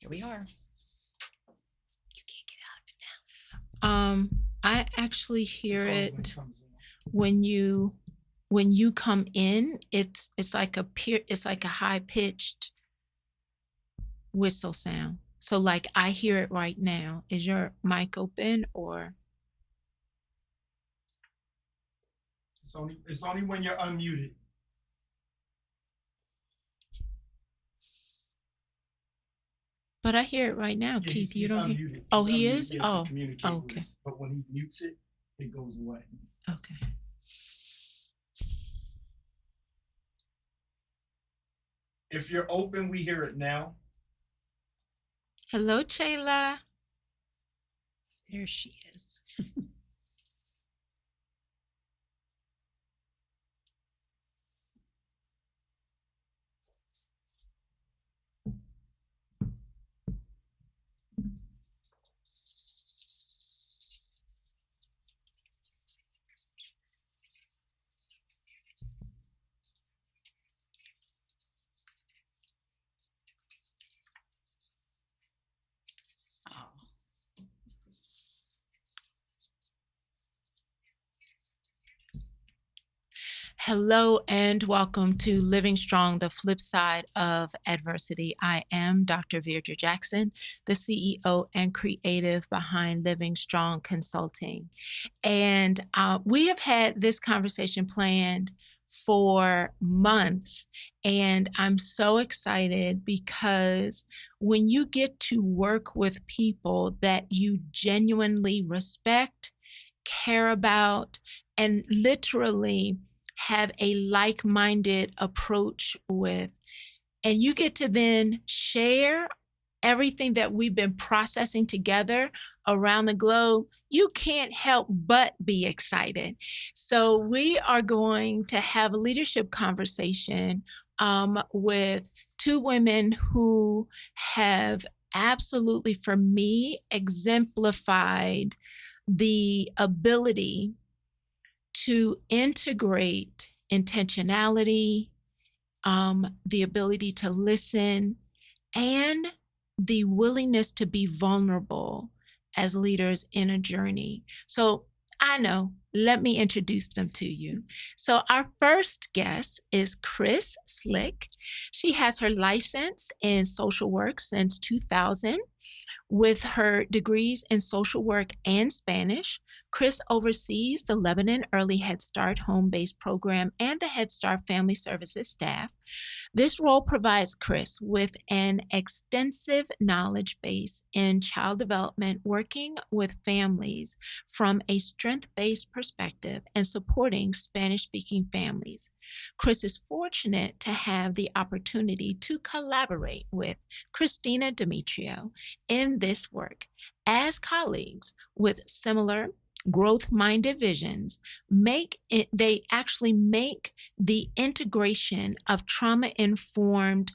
Here we are. You can't get out of it now. I actually hear It's only when it comes in. when you come in. It's like it's like a high pitched whistle sound. So like I hear it right now. Is your mic open or? It's only when you're unmuted. But I hear it right now, Yeah, Keith. You he's don't hear? unmuted. Oh, He's he unmuted, is. yeah, Oh, to communicate with okay, us. But when he mutes it, it goes away. okay. If you're open, we hear it now. Hello, Chayla. There she is. Oh. Hello and welcome to Living Strong, the flip side of adversity. I am Dr. Virdra Jackson, the CEO and creative behind Living Strong Consulting. And we have had this conversation planned for months. And I'm so excited because when you get to work with people that you genuinely respect, care about, and literally have a like-minded approach with, and you get to then share everything that we've been processing together around the globe, you can't help but be excited. So we are going to have a leadership conversation with two women who have absolutely, for me, exemplified the ability to integrate intentionality, the ability to listen, and the willingness to be vulnerable as leaders in a journey. So I know, let me introduce them to you. So our first guest is Chris Slick. She has her license in social work since 2000. With her degrees in social work and Spanish, Chris oversees the Lebanon Early Head Start home-based program and the Head Start Family Services staff. This role provides Chris with an extensive knowledge base in child development, working with families from a strength-based perspective and supporting Spanish-speaking families. Chris is fortunate to have the opportunity to collaborate with Christina Demetrio in this work. As colleagues with similar growth-minded visions, they actually make the integration of trauma-informed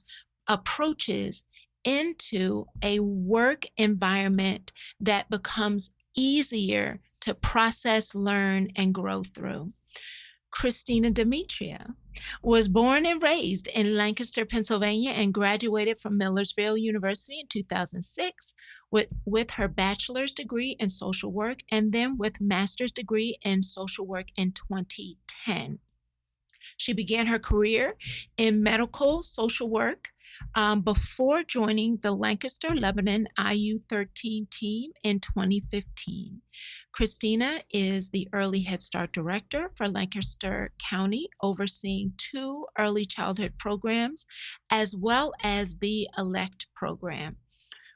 approaches into a work environment that becomes easier to process, learn, and grow through. Christina Demetria was born and raised in Lancaster, Pennsylvania, and graduated from Millersville University in 2006 with her bachelor's degree in social work and then with master's degree in social work in 2010. She began her career in medical social work before joining the Lancaster Lebanon IU13 team in 2015. Christina is the Early Head Start Director for Lancaster County, overseeing 2 early childhood programs as well as the ELECT program.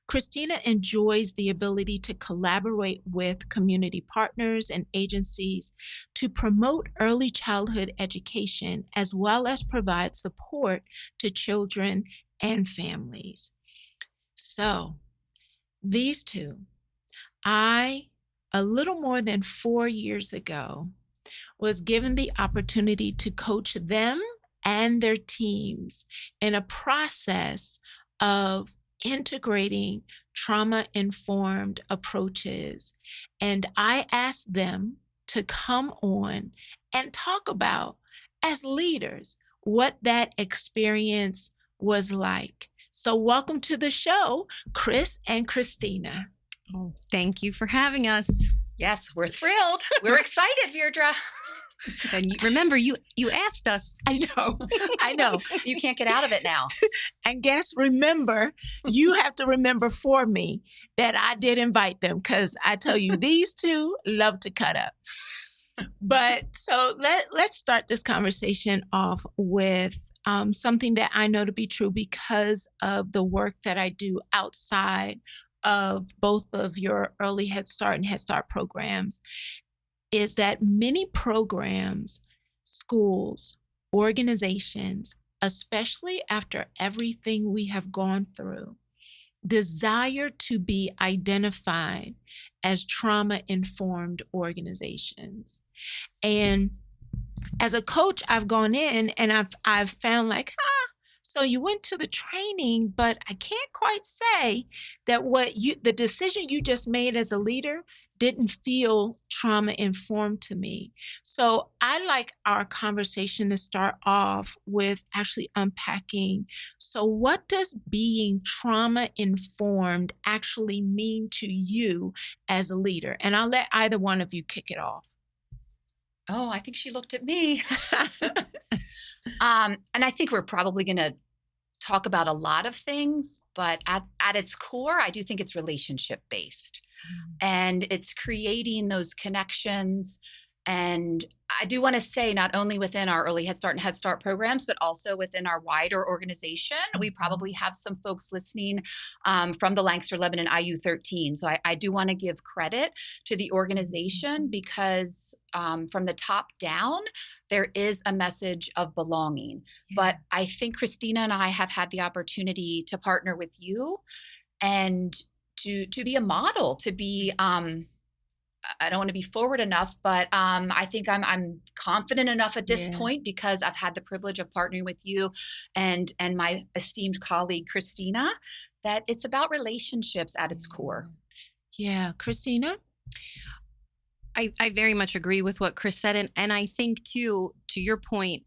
Christina enjoys the ability to collaborate with community partners and agencies to promote early childhood education as well as provide support to children and families. So, these two, a little more than 4 years ago, was given the opportunity to coach them and their teams in a process of integrating trauma-informed approaches. And I asked them to come on and talk about, as leaders, what that experience was like. So, welcome to the show, Chris and Christina. Oh, thank you for having us. Yes, we're thrilled. We're excited, Deirdre. And remember, you asked us. I know. You can't get out of it now. And remember, you have to remember for me that I did invite them because I tell you, these two love to cut up. But so let's start this conversation off with something that I know to be true because of the work that I do outside of both of your early Head Start and Head Start programs, is that many programs, schools, organizations, especially after everything we have gone through, desire to be identified as trauma-informed organizations. And as a coach, I've gone in and I've found like, so you went to the training, but I can't quite say that the decision you just made as a leader didn't feel trauma-informed to me. So I like our conversation to start off with actually unpacking. So what does being trauma-informed actually mean to you as a leader? And I'll let either one of you kick it off. Oh, I think she looked at me. And I think we're probably going to talk about a lot of things, but at its core, I do think it's relationship based. And it's creating those connections. And I do want to say, not only within our early Head Start and Head Start programs, but also within our wider organization, we probably have some folks listening from the Lancaster Lebanon IU13. So I do want to give credit to the organization because from the top down, there is a message of belonging. Yeah. But I think Christina and I have had the opportunity to partner with you and to be a model, to be I don't want to be forward enough, but I think I'm confident enough at this point because I've had the privilege of partnering with you and my esteemed colleague, Christina, that it's about relationships at its core. Yeah. Christina? I very much agree with what Chris said. And I think, too, to your point,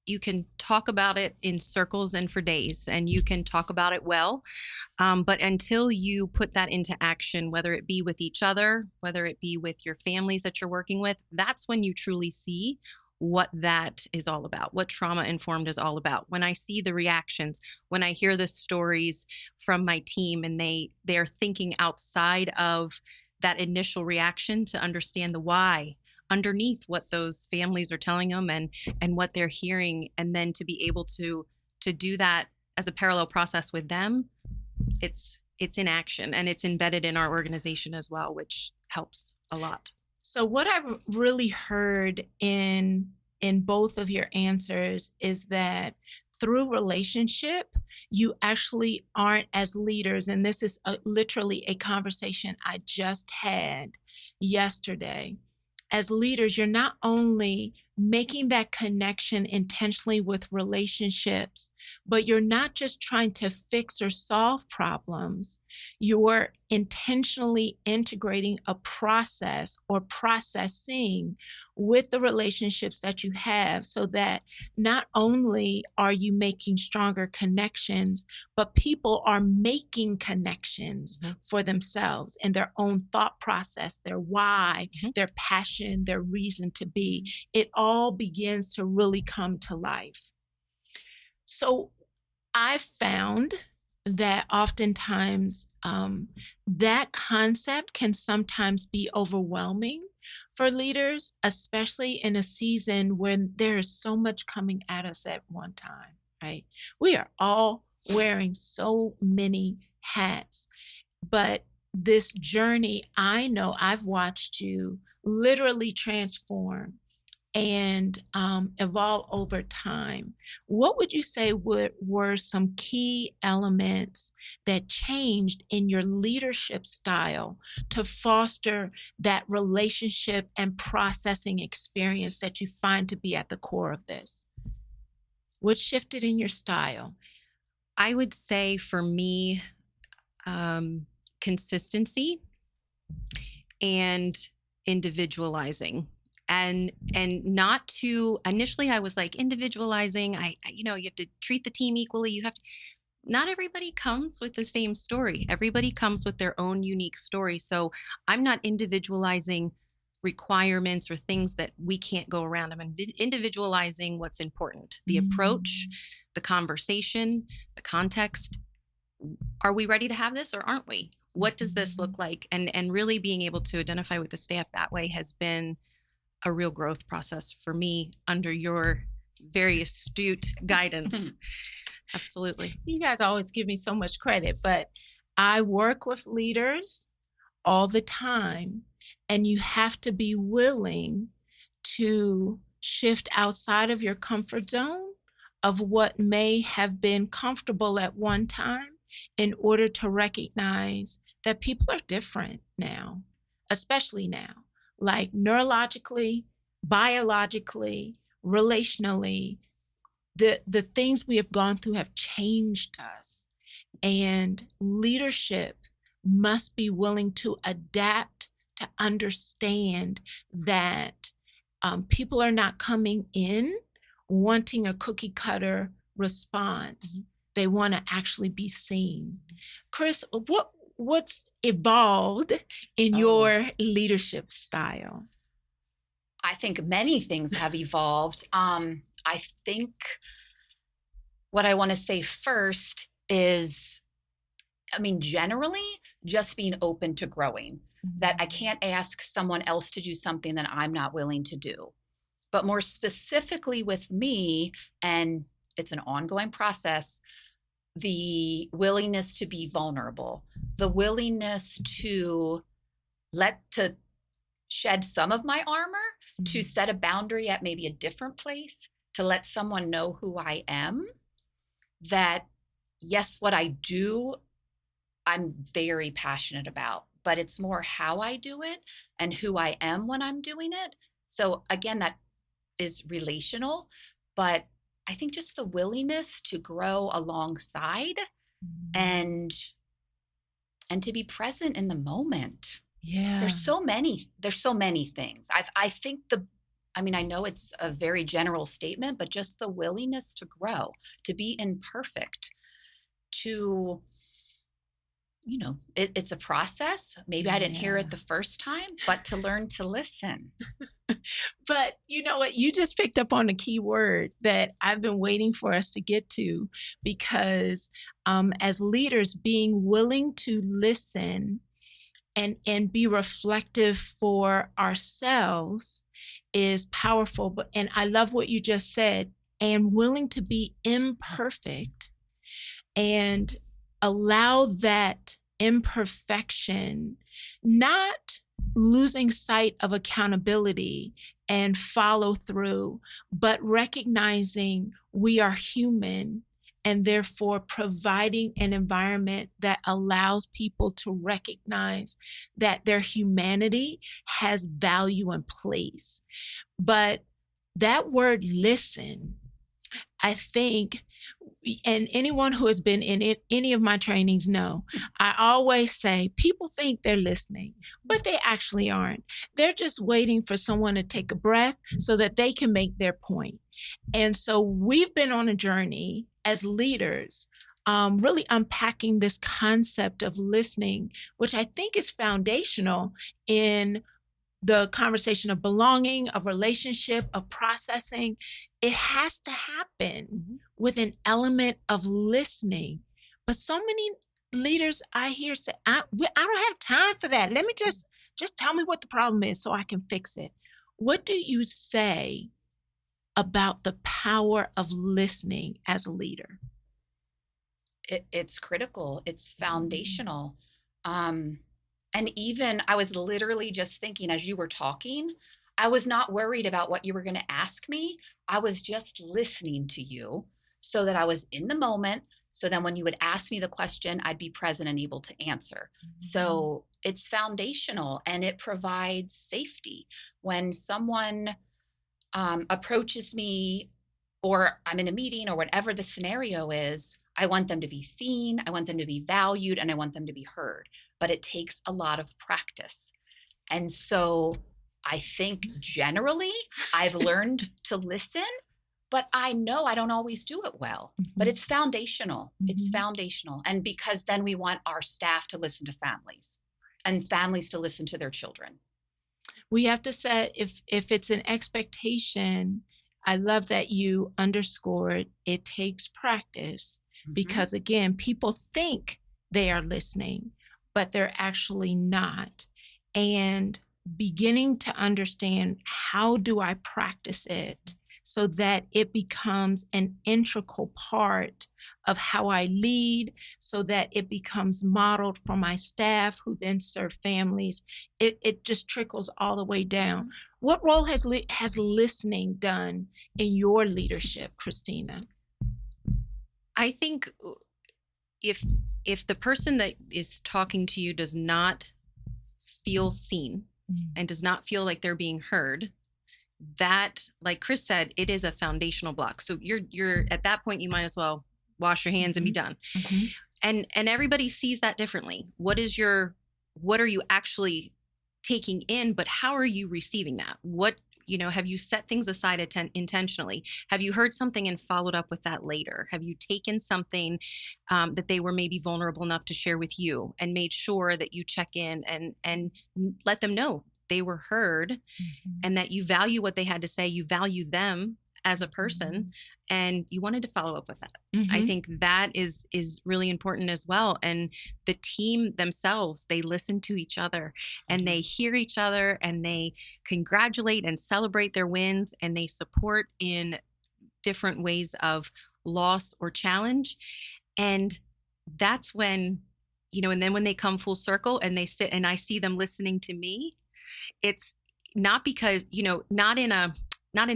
you can talk about it in circles and for days, and you can talk about it well. But until you put that into action, whether it be with each other, whether it be with your families that you're working with, that's when you truly see what that is all about, what trauma-informed is all about. When I see the reactions, when I hear the stories from my team and they're thinking outside of that initial reaction to understand the why underneath what those families are telling them and what they're hearing, and then to be able to do that as a parallel process with them, it's in action and it's embedded in our organization as well, which helps a lot. So what I've really heard in both of your answers is that through relationship, you actually aren't as leaders, and this is literally a conversation I just had yesterday. As leaders, you're not only making that connection intentionally with relationships, but you're not just trying to fix or solve problems. You're intentionally integrating a process or processing with the relationships that you have so that not only are you making stronger connections, but people are making connections for themselves and their own thought process, their why, their passion, their reason to be. It all begins to really come to life. So I found that oftentimes that concept can sometimes be overwhelming for leaders, especially in a season when there is so much coming at us at one time, right? We are all wearing so many hats, but this journey, I know I've watched you literally transform and evolve over time. What would you say were some key elements that changed in your leadership style to foster that relationship and processing experience that you find to be at the core of this? What shifted in your style? I would say for me, consistency and individualizing. And not to, initially I was like individualizing, you have to treat the team equally. not everybody comes with the same story. Everybody comes with their own unique story. So I'm not individualizing requirements or things that we can't go around. I'm individualizing what's important, the approach, Mm. the conversation, the context. Are we ready to have this or aren't we? What does this Mhm. look like? And really being able to identify with the staff that way has been a real growth process for me under your very astute guidance. Absolutely. You guys always give me so much credit, but I work with leaders all the time, and you have to be willing to shift outside of your comfort zone of what may have been comfortable at one time in order to recognize that people are different now, especially now, like neurologically, biologically, relationally. The things we have gone through have changed us, and leadership must be willing to adapt to understand that people are not coming in wanting a cookie cutter response. They want to actually be seen. Chris, what's evolved in Oh, your leadership style? I think many things have evolved. I think what I want to say first is, I mean, generally, just being open to growing, that I can't ask someone else to do something that I'm not willing to do. But more specifically with me, and it's an ongoing process, the willingness to be vulnerable, the willingness to shed some of my armor, to Mhm. set a boundary at maybe a different place, to let someone know who I am, that yes, what I do, I'm very passionate about, but it's more how I do it and who I am when I'm doing it. So again, that is relational, but I think just the willingness to grow alongside Mhm. and to be present in the moment. Yeah. There's so many things. I think the I mean, I know it's a very general statement, but just the willingness to grow, to be imperfect, to it's a process. Maybe I didn't hear Yeah. it the first time, but to learn to listen. But you know what? You just picked up on a key word that I've been waiting for us to get to because as leaders, being willing to listen and be reflective for ourselves is powerful. But and I love what you just said, and willing to be imperfect and allow that imperfection, not losing sight of accountability and follow through, but recognizing we are human and therefore providing an environment that allows people to recognize that their humanity has value and place. But that word listen, I think, and anyone who has been in any of my trainings know, I always say people think they're listening, but they actually aren't. They're just waiting for someone to take a breath so that they can make their point. And so we've been on a journey as leaders, really unpacking this concept of listening, which I think is foundational in the conversation of belonging, of relationship, of processing. It has to happen Mhm. with an element of listening. But so many leaders I hear say, I don't have time for that. Let me just tell me what the problem is so I can fix it." What do you say about the power of listening as a leader? It's critical. It's Mm. foundational. Um, and even I was literally just thinking as you were talking, I was not worried about what you were going to ask me. I was just listening to you so that I was in the moment. So then when you would ask me the question, I'd be present and able to answer. Mhm. So it's foundational and it provides safety. When someone approaches me or I'm in a meeting or whatever the scenario is, I want them to be seen, I want them to be valued, and I want them to be heard. But it takes a lot of practice. And so I think generally I've learned to listen, but I know I don't always do it well. But it's foundational. It's Mhm. foundational. And because then we want our staff to listen to families and families to listen to their children. We have to set, if it's an expectation, I love that you underscored it takes practice, Mhm. because again, people think they are listening, but they're actually not. And beginning to understand, how do I practice it so that it becomes an integral part of how I lead, so that it becomes modeled for my staff who then serve families. It just trickles all the way down. What role has listening done in your leadership, Christina? I think if if the person that is talking to you does not feel seen Mm. and does not feel like they're being heard, that, like Chris said, it is a foundational block. So you're at that point, you might as well wash your hands and be Mhm. done. Mhm. And everybody sees that differently. What are you actually taking in, but how are you receiving that? What, have you set things aside intentionally? Have you heard something and followed up with that later? Have you taken something that they were maybe vulnerable enough to share with you and made sure that you check in and let them know they were heard, Mhm. and that you value what they had to say, you value them as a person, Mhm. and you wanted to follow up with that. I Mhm. think that is really important as well. And the team themselves, they listen to each other and they hear each other and they congratulate and celebrate their wins, and they support in different ways of loss or challenge. And that's when, and then when they come full circle and they sit and I see them listening to me, it's not because, not in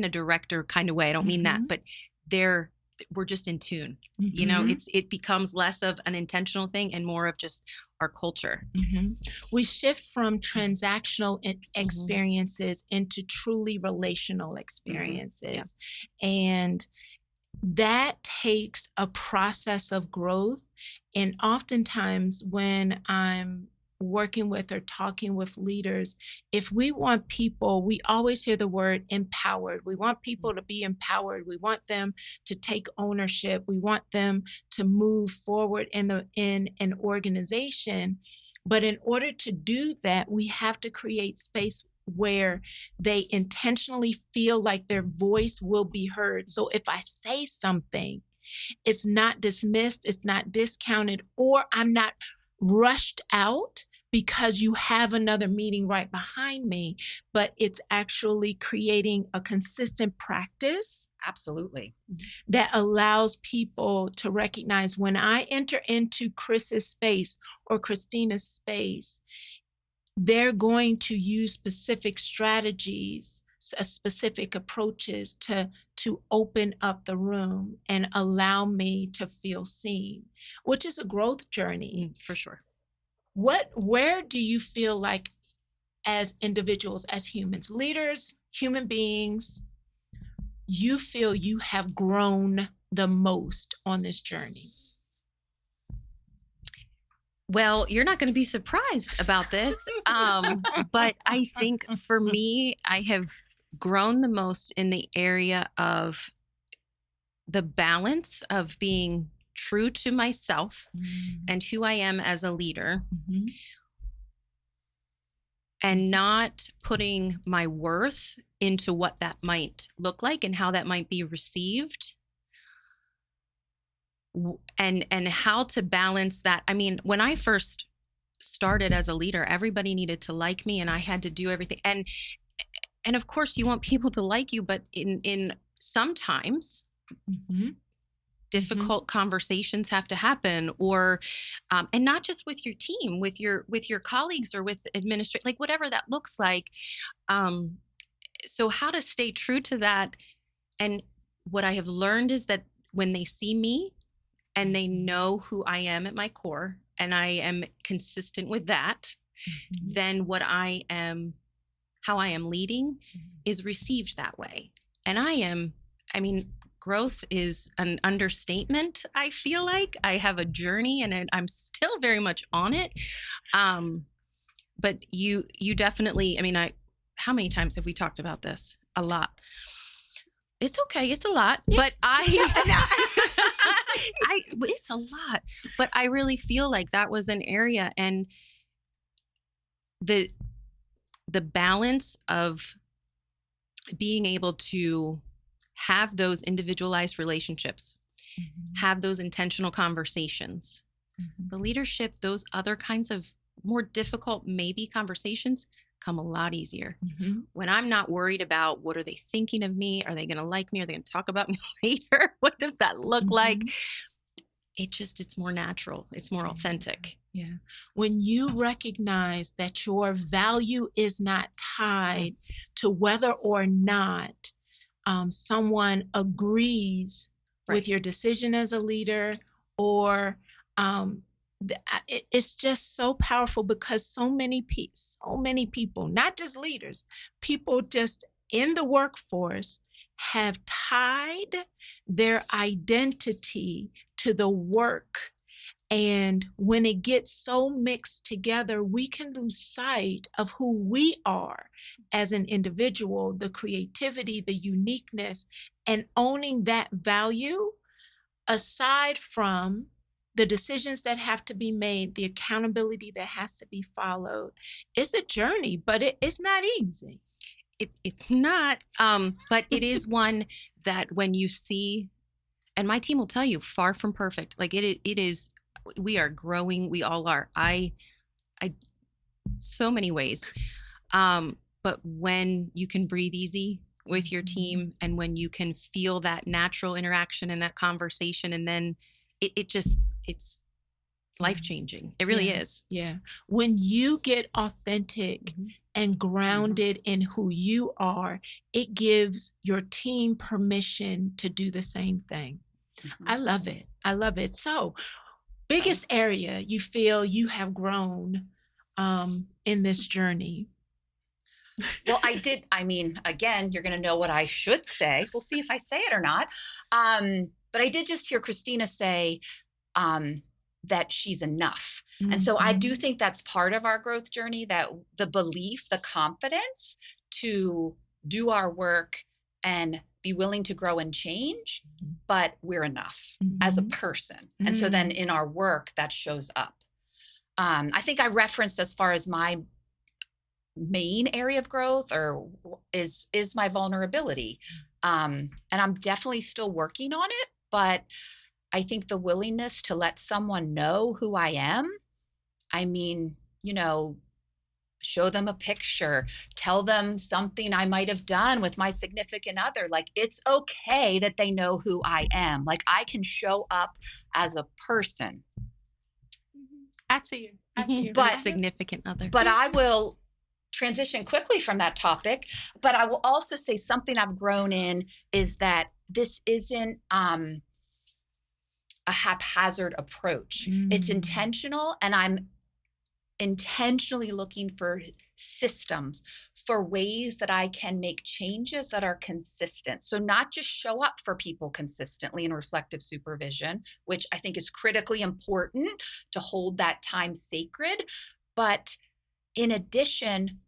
a director kind of way. I don't mean that, Mhm. but they're we're just in tune. Mhm. It becomes less of an intentional thing and more of just our culture. Mhm. We shift from transactional Hmm. experiences into truly relational Hmm. Yeah. experiences. And that takes a process of growth. And oftentimes, when I'm working with or talking with leaders, if we want people, we always hear the word empowered. We want people to be empowered. We want them to take ownership. We want them to move forward in an organization. But in order to do that, we have to create space where they intentionally feel like their voice will be heard. So if I say something, it's not dismissed, it's not discounted, or I'm not rushed out because you have another meeting right behind me, but it's actually creating a consistent practice Absolutely. that allows people to recognize, when I enter into Chris's space or Christina's space, they're going to use specific strategies, specific approaches to open up the room and allow me to feel seen, which is a growth journey. For sure. Where do you feel like, as individuals, as humans, leaders, human beings, you feel you have grown the most on this journey? Well, you're not going to be surprised about this. But I think for me, I have grown the most in the area of the balance of being true to myself Mm. and who I am as a leader, Mhm. and not putting my worth into what that might look like and how that might be received, and how to balance that. I mean, when I first started as a leader, everybody needed to like me and I had to do everything. And of course you want people to like you, but in sometimes Mhm. Mhm. difficult conversations have to happen, or and not just with your team, with your colleagues or with administration, like whatever that looks like. um so how to stay true to that. And what I have learned is that when they see me and they know who I am at my core and I am consistent with that, Mhm. then what I am, how I am leading, Mhm. is received that way. And I mean, growth is an understatement. I feel like I have a journey and I'm still very much on it. Um, but you definitely, I mean, how many times have we talked about this? A lot. It's okay. It's a lot, but it's a lot, but I really feel like that was an area, and the the balance of being able to have those individualized relationships, have those intentional conversations, Mhm. the leadership, those other kinds of more difficult maybe conversations come a lot easier Mhm. when I'm not worried about what are they thinking of me? Are they going to like me? Are they going to talk about me later? What does that look like? Mhm. It's more natural. It's more Yeah. authentic. Yeah. When you recognize that your value is not Mm, tied to whether or not someone agrees right. with your decision as a leader, or it's just so powerful because so many people, not just leaders, people just in the workforce have tied their identity to the work, and when it gets so mixed together, we can lose sight of who we are as an individual, the creativity, the uniqueness, and owning that value aside from the decisions that have to be made, the accountability that has to be followed. It's a journey, but it's not easy. It's not, but it is one that when you see, and my team will tell you, far from perfect. Like it is. We are growing. We all are. I, so many ways. But when you can breathe easy with your Mhm. team, and when you can feel that natural interaction and that conversation, and then it just it's Yeah. life changing. It really Yeah. is. Yeah. When you get authentic Mhm. and grounded in who you are, it gives your team permission to do the same thing. I Mhm. love it. I love it. So, biggest area you feel you have grown in this journey? Well, I mean, again, you're going to know what I should say. We'll see if I say it or not. But I did just hear Christina say um, that she's enough. And so I do Mhm. think that's part of our growth journey, that the belief, the confidence to do our work and be willing to grow and change, but we're enough as a Mhm. person. And so then Mm. in our work, that shows up. I think I referenced as far as my main area of growth or is my vulnerability. And I'm definitely still working on it, but I think the willingness to let someone know who I am, I mean, show them a picture, tell them something I might have done with my significant other. Like, it's okay that they know who I am. Like, I can show up as a person, I see you. I see you. Your but significant other. I will transition quickly from that topic. But I will also say something I've grown in is that this isn't a haphazard approach. It's Mm. intentional, and I'm intentionally looking for systems, for ways that I can make changes that are consistent. So, not just show up for people consistently in reflective supervision, which I think is critically important to hold that time sacred, but in addition,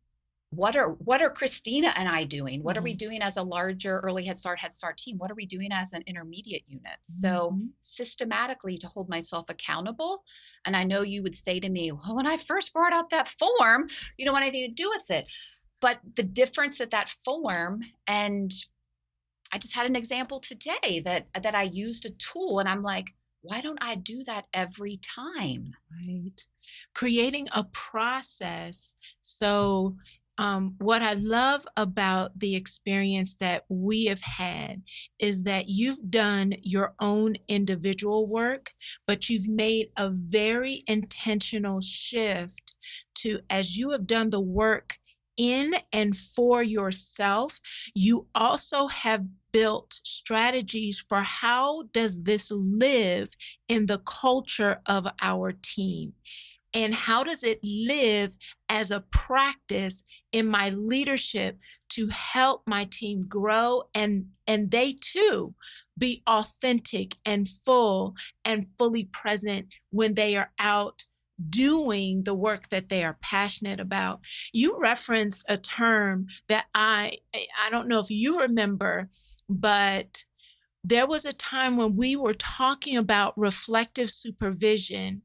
what are Christina and I doing? What are we Mhm. doing as a larger early Head Start team? What are we doing as an intermediate unit? So Mhm. systematically to hold myself accountable. And I know you would say to me, well, when I first brought out that form, you don't want anything to do with it. But the difference that form, and I just had an example today that I used a tool and I'm like, why don't I do that every time? Right. Creating a process. So, what I love about the experience that we have had is that you've done your own individual work, but you've made a very intentional shift to, as you have done the work in and for yourself, you also have built strategies for how does this live in the culture of our team, and how does it live as a practice in my leadership to help my team grow, and they too be authentic and full and fully present when they are out doing the work that they are passionate about. You referenced a term that I don't know if you remember, but there was a time when we were talking about reflective supervision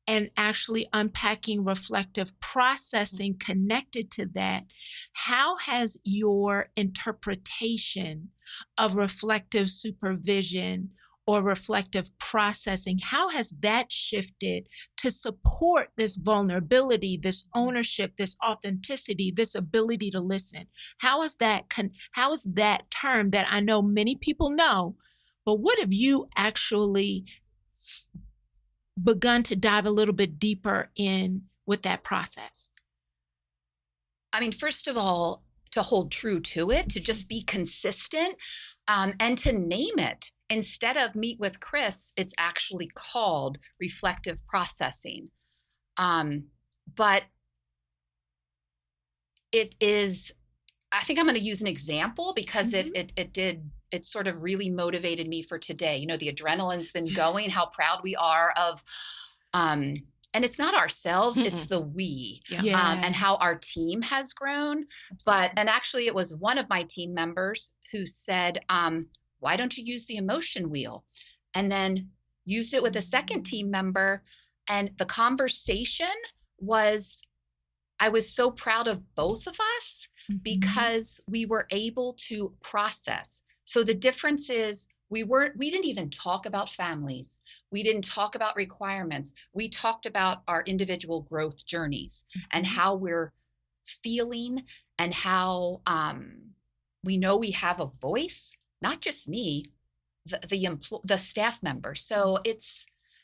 and actually unpacking reflective processing connected to that. How has your interpretation of reflective supervision or reflective processing, how has that shifted to support this vulnerability, this ownership, this authenticity, this ability to listen? How is that term that I know many people know, but what have you actually begun to dive a little bit deeper in with that process? I mean, first of all, to hold true to it, to just be consistent, and to name it. Instead of meet with Chris, it's actually called reflective processing. But it is, I think I'm going to use an example because it sort of really motivated me for today. You know, the adrenaline's been going, how proud we are of, and it's not ourselves, it's the we, Yeah. and how our team has grown. And actually, it was one of my team members who said, why don't you use the emotion wheel? And then used it with a second team member. And the conversation was, I was so proud of both of us because we were able to process. So the difference is we didn't even talk about families. We didn't talk about requirements. We talked about our individual growth journeys and how we're feeling and how we know we have a voice, not just me, the staff member. So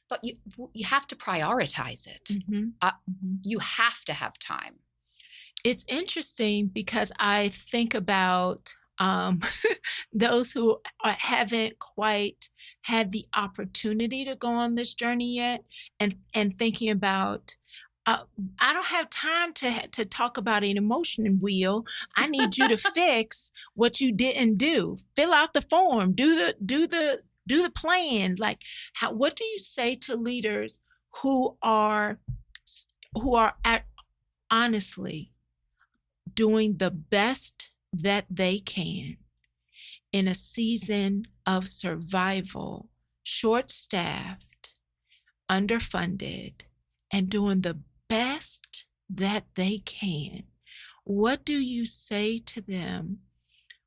but you have to prioritize it. You have to have time. It's interesting because I think about those who haven't quite had the opportunity to go on this journey yet, and thinking about, I don't have time to talk about an emotion wheel. I need you to fix what you didn't do. Fill out the form. Do the plan. Like, what do you say to leaders who are honestly doing the best that they can in a season of survival, short-staffed, underfunded, and doing the best that they can? What do you say to them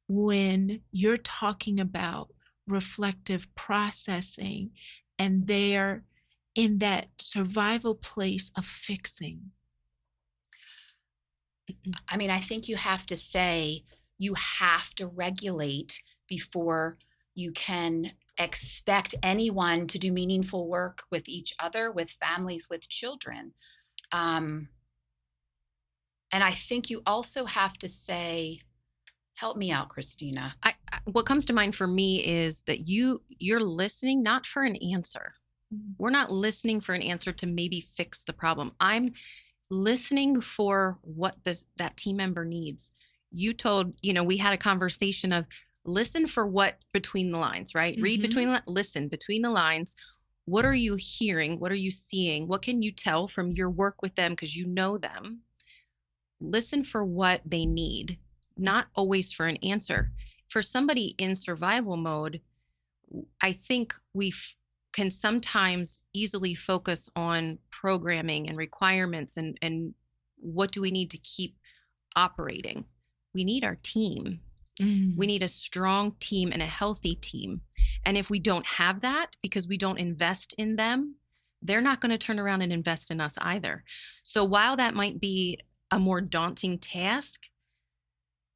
when you're talking about reflective processing and they're in that survival place of fixing? I mean, I think you have to say you have to regulate before you can expect anyone to do meaningful work with each other, with families, with children. And I think you also have to say, help me out, Christina. What comes to mind for me is that you're listening not for an answer. We're not listening for an answer to maybe fix the problem. I'm listening for what that team member needs. We had a conversation of listen for what between the lines, right? Read listen between the lines. What are you hearing? What are you seeing? What can you tell from your work with them because you know them? Listen for what they need, not always for an answer. For somebody in survival mode, I think we can sometimes easily focus on programming and requirements and what do we need to keep operating. We need our team. We need a strong team and a healthy team. And if we don't have that because we don't invest in them, they're not going to turn around and invest in us either. So while that might be a more daunting task,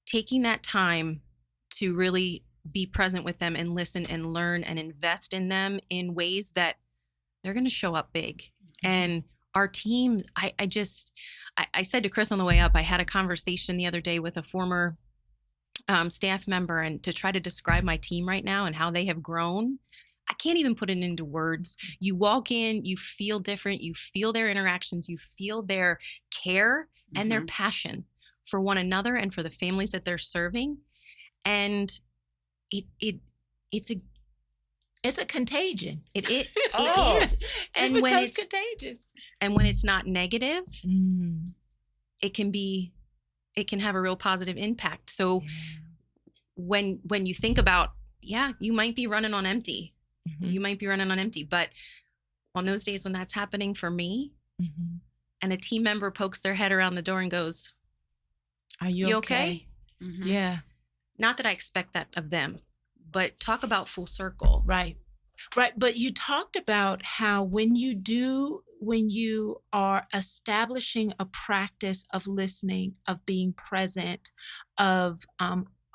taking that time to really be present with them and listen and learn and invest in them in ways that they're going to show up big. And our teams, I said to Chris on the way up, I had a conversation the other day with a former staff member, and to try to describe my team right now and how they have grown, I can't even put it into words. You walk in, you feel different, you feel their interactions, you feel their care and their passion for one another and for the families that they're serving. And It's a contagion. It Oh. is. It And when becomes it's contagious. not negative, Mm, it can have a real positive impact. So yeah. when you think about, yeah, you might be running on empty. Mhm, You might be running on empty, but on those days when that's happening for me mhm. and a team member pokes their head around the door and goes, Are you "You okay? okay?" Mhm. Yeah, Not that I expect that of them, but talk about full circle. right. Right. But you talked about how when you are establishing a practice of listening, of being present, of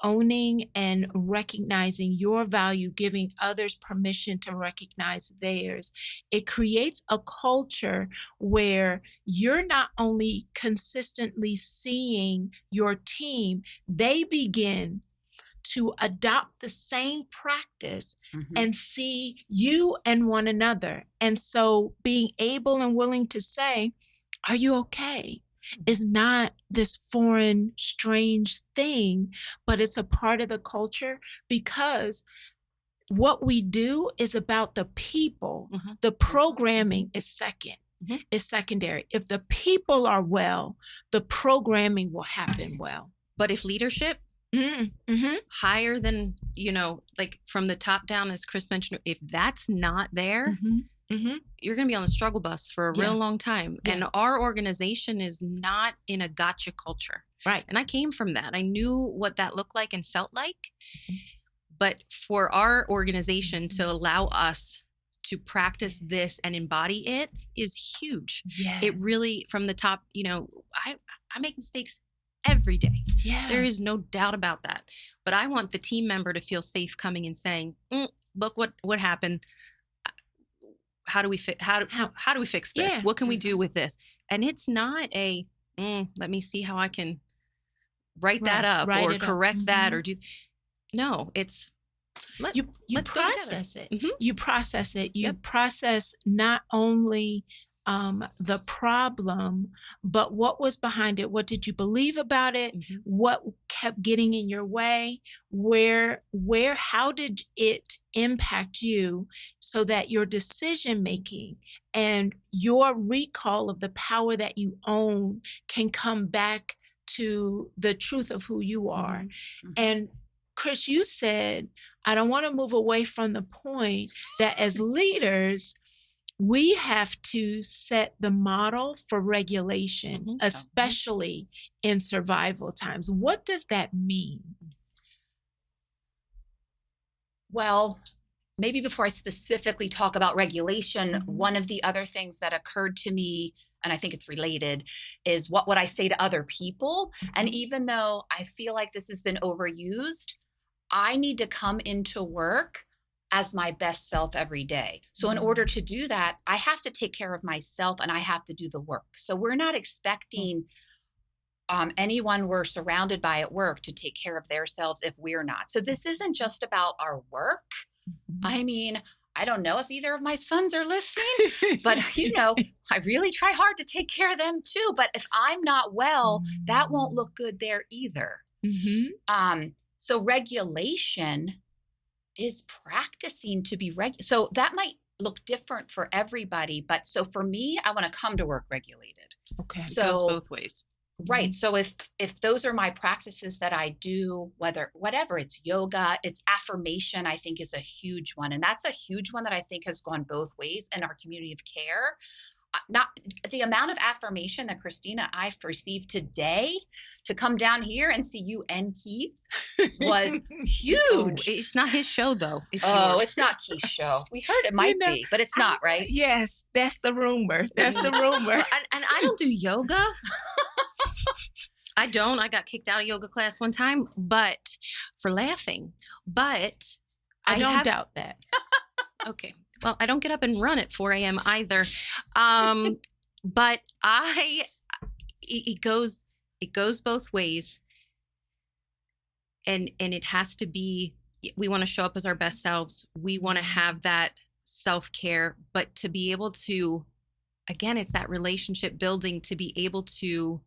owning and recognizing your value, giving others permission to recognize theirs, it creates a culture where you're not only consistently seeing your team, they begin to adopt the same practice Mhm. and see you and one another. And so being able and willing to say, are you okay? Is not this foreign, strange thing, but it's a part of the culture because what we do is about the people. Mhm. The programming is second, Mhm. is secondary. If the people are well, the programming will happen well. But if leadership Mm-hmm. higher than, like from the top down, as Chris mentioned, if that's not there, Mm-hmm. Mm-hmm. you're going to be on the struggle bus for a Yeah. real long time. Yeah. And our organization is not in a gotcha culture. Right. And I came from that. I knew what that looked like and felt like. Mhm. But for our organization Mhm. to allow us to practice this and embody it is huge. Yes. It really, from the top, I make mistakes every day. Yeah. There is no doubt about that. But I want the team member to feel safe coming and saying, "Look what happened. How do we how do we fix this? Yeah. What can we do Mhm. with this?" And it's not a let me see how I can write that Right. up Write or it up. correct that Mhm. or do. No, it's You let's go together. process it. Mhm. You process it. You Yep. process not only the problem, but what was behind it. What did you believe about it? Mhm. What kept getting in your way? How did it impact you so that your decision making and your recall of the power that you own can come back to the truth of who you are? Mhm. Mhm. And Chris, you said, I don't want to move away from the point that as leaders, we have to set the model for regulation, Mhm. especially in survival times. What does that mean? Well, maybe before I specifically talk about regulation, Mhm. one of the other things that occurred to me, and I think it's related, is what would I say to other people? And Mhm. even though I feel like this has been overused, I need to come into work as my best self every day. So, in order to do that, I have to take care of myself and I have to do the work. So, we're not expecting anyone we're surrounded by at work to take care of themselves if we're not. So, this isn't just about our work. Mhm. I mean, I don't know if either of my sons are listening, but I really try hard to take care of them too. But if I'm not well, that won't look good there either. Mhm. So regulation is practicing to be so that might look different for everybody, but so for me, I want to come to work regulated. Okay. It goes So both ways. right. So if those are my practices that I do, whatever it's yoga, it's affirmation, I think is a huge one. And that's a huge one that I think has gone both ways in our community of care. Not the amount of affirmation that Christina I've received today to come down here and see you and Keith was Oh, huge. it's not his show though. It's Oh, yours. it's not Keith's show. We heard it You might know, be, but it's I- not, right? Yes, that's the rumor. That's the No. rumor. And I don't do yoga. I don't. I got kicked out of yoga class one time, but for laughing. But I don't have, doubt that. okay. Well, I don't get up and run at 4 a.m. either. But it goes both ways. And it has to be, we want to show up as our best selves. We want to have that self-care, but to be able to, again, it's that relationship building to be able to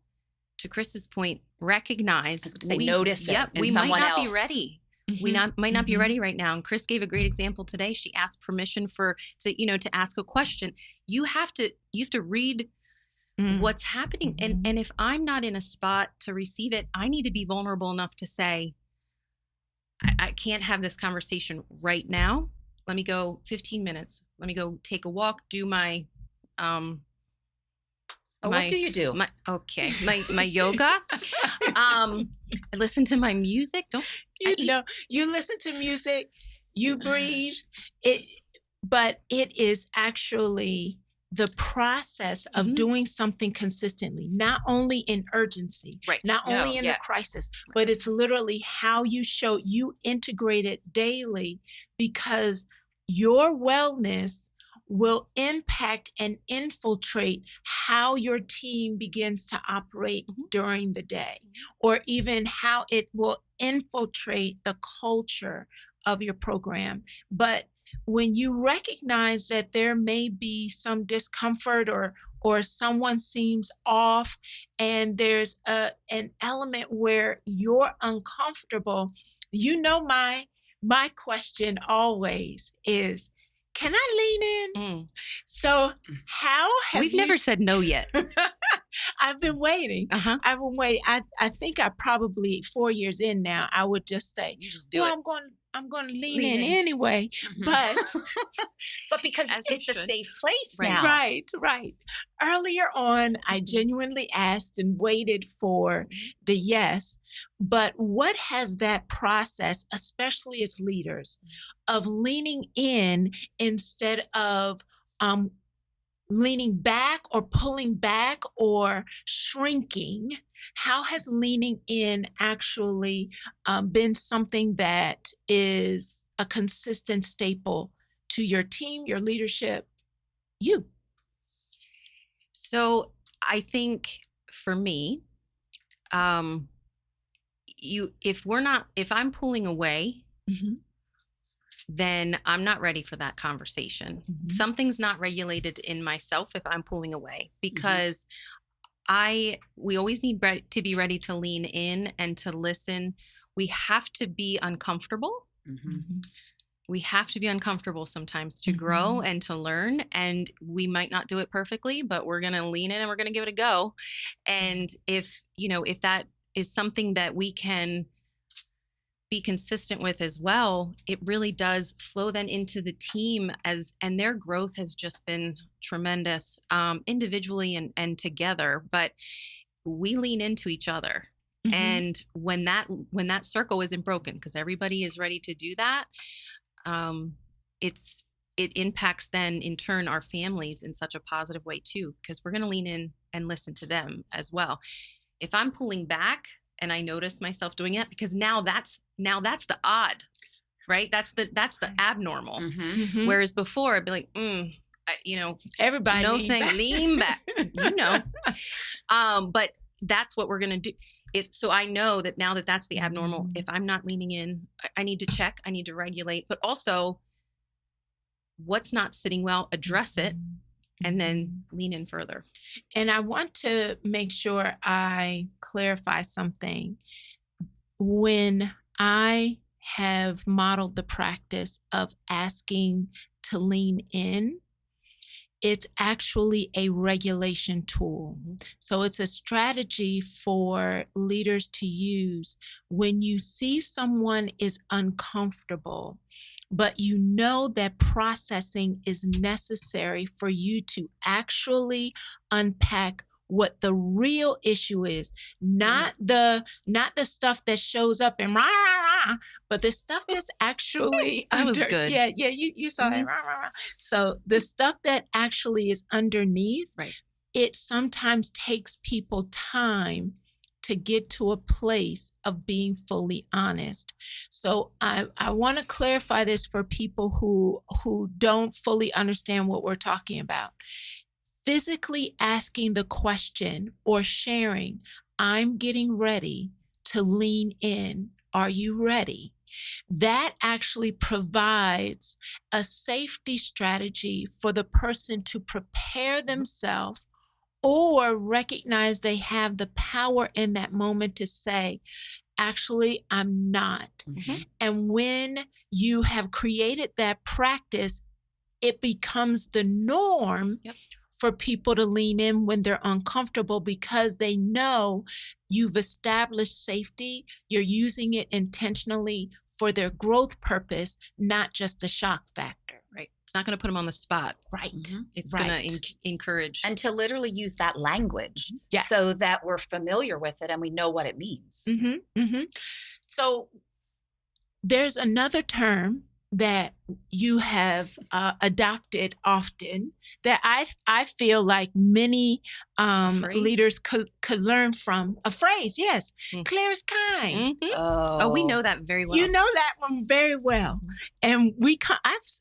Chris's point, recognize I was gonna say notice it Yep, in we might someone not be else. ready. We might not be Mhm. ready right now. And Chris gave a great example today. She asked permission to ask a question. You have to read Mm. what's happening. And Mhm. and if I'm not in a spot to receive it, I need to be vulnerable enough to say, I can't have this conversation right now. Let me go 15 minutes. Let me go take a walk, do um Oh, what do my you do? my yoga. I listen to my music. Don't I You eat know, you listen to music, you breathe, it but it is actually the process of Mhm. doing something consistently, not only in urgency, Right. not No, only in the yeah. crisis, but it's literally how you integrate it daily because your wellness will impact and infiltrate how your team begins to operate Mhm. during the day, or even how it will infiltrate the culture of your program. But when you recognize that there may be some discomfort or someone seems off and there's an element where you're uncomfortable, my question always is, can I lean in? Mm. So how have We've you never said no yet. I've been waiting. Uh-huh. I've been waiting. I think I probably 4 years in now, I would just say, You just do "Well, it. I'm gonna lean Lean in in. anyway." Mhm. But But because As you it's a should. safe place Right. now. right, right. Earlier on, I Mhm. genuinely asked and waited for Mhm. the yes, but what has that process, especially as leaders, of leaning in instead of, um, leaning back or pulling back or shrinking, how has leaning in actually been something that is a consistent staple to your team, your leadership, you? So I think for me, um, if I'm pulling away, Mhm, then I'm not ready for that conversation. mhm, Something's not regulated in myself if I'm pulling away Mhm. because we always need to be ready to lean in and to listen. We have to be uncomfortable. Mhm. mhm, We have to be uncomfortable sometimes to grow mhm, and to learn. And we might not do it perfectly, but we're going to lean in and we're going to give it a go. And if that is something that we can be consistent with as well, it really does flow then into the team and their growth has just been tremendous, individually and together. But we lean into each other. mhm. And when that circle isn't broken, because everybody is ready to do that, um, it's it impacts then in turn our families in such a positive way too, because we're going to lean in and listen to them as well. If I'm pulling back and I notice myself doing it, because now that's the odd, right? That's the Right. abnormal. Mhm. Mhm. Whereas before I'd be like, Everybody no lean thing, back. lean back, you know. But that's what we're gonna do. If so, I know that now that that's the abnormal. If Mhm, I'm not leaning in, I need to check. I need to regulate. But also, what's not sitting well, address it, mhm, and then mhm. lean in further. And I want to make sure I clarify something. When I have modeled the practice of asking to lean in, it's actually a regulation tool. Mhm. So it's a strategy for leaders to use when you see someone is uncomfortable, but you know that processing is necessary for you to actually unpack what the real issue is, not the stuff that shows up and rah, rah, rah, but the stuff that's actually That was under, good. yeah, you saw that, Mhm. rah, rah, rah. So the stuff that actually is underneath, Right. it sometimes takes people time to get to a place of being fully honest. So I want to clarify this for people who don't fully understand what we're talking about. Physically asking the question or sharing, I'm getting ready to lean in. Are you ready? That actually provides a safety strategy for the person to prepare themselves or recognize they have the power in that moment to say, actually, I'm not. Mhm. And when you have created that practice, it becomes the norm Yep. for people to lean in when they're uncomfortable because they know you've established safety. You're using it intentionally for their growth purpose, not just a shock factor. Right. It's not going to put them on the spot. Right. Mhm. It's Right. going to encourage. And to literally use that language Yes. so that we're familiar with it and we know what it means. Mm-hmm, mm-hmm. So there's another term that you have adopted often that I feel like many Phrase? leaders could learn from. A phrase, yes, Mm. clear as kind. Mhm. Oh, Oh, we know that very well. You know that one very well, Mhm. and